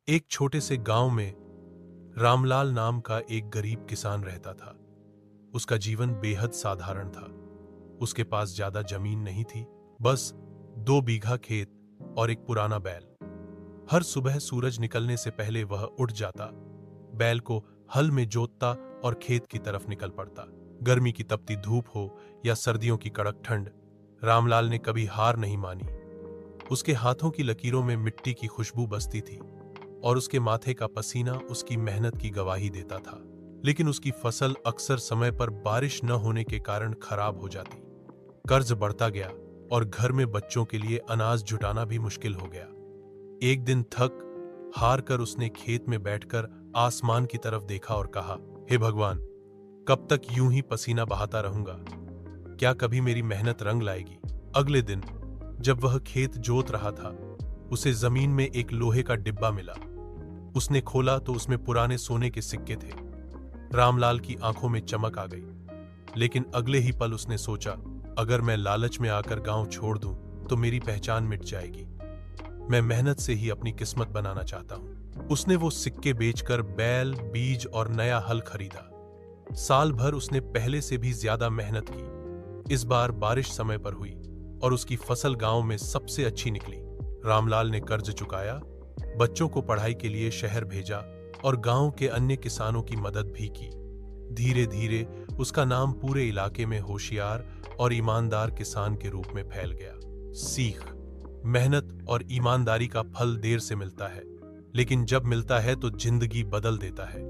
एक छोटे से गांव में रामलाल नाम का एक गरीब किसान रहता था। उसका जीवन बेहद साधारण था। उसके पास ज्यादा जमीन नहीं थी, बस 2 बीघा खेत और एक पुराना बैल। हर सुबह सूरज निकलने से पहले वह उठ जाता, बैल को हल में जोतता और खेत की तरफ निकल पड़ता। गर्मी की तपती धूप हो या सर्दियों की कड़क ठंड, रामलाल ने कभी हार नहीं मानी। उसके हाथों की लकीरों में मिट्टी की खुशबू बसती थी और उसके माथे का पसीना उसकी मेहनत की गवाही देता था। लेकिन उसकी फसल अक्सर समय पर बारिश न होने के कारण खराब हो जाती। कर्ज बढ़ता गया और घर में बच्चों के लिए अनाज जुटाना भी मुश्किल हो गया। एक दिन थक हार कर उसने खेत में बैठकर आसमान की तरफ देखा और कहा, हे भगवान, कब तक यूं ही पसीना बहाता रहूंगा? क्या कभी मेरी मेहनत रंग लाएगी? अगले दिन जब वह खेत जोत रहा था, उसे जमीन में एक लोहे का डिब्बा मिला। उसने खोला तो उसमें पुराने सोने के सिक्के थे। रामलाल की आंखों में चमक आ गई, लेकिन अगले ही पल उसने सोचा, अगर मैं लालच में आकर गांव छोड़ दूं तो मेरी पहचान मिट जाएगी। मैं मेहनत से ही अपनी किस्मत बनाना चाहता हूं। उसने वो सिक्के बेचकर बैल, बीज और नया हल खरीदा। साल भर उसने पहले से भी ज्यादा मेहनत की। इस बार बारिश समय पर हुई और उसकी फसल गांव में सबसे अच्छी निकली। रामलाल ने कर्ज चुकाया, बच्चों को पढ़ाई के लिए शहर भेजा और गांव के अन्य किसानों की मदद भी की। धीरे धीरे उसका नाम पूरे इलाके में होशियार और ईमानदार किसान के रूप में फैल गया। सीख: मेहनत और ईमानदारी का फल देर से मिलता है, लेकिन जब मिलता है तो जिंदगी बदल देता है।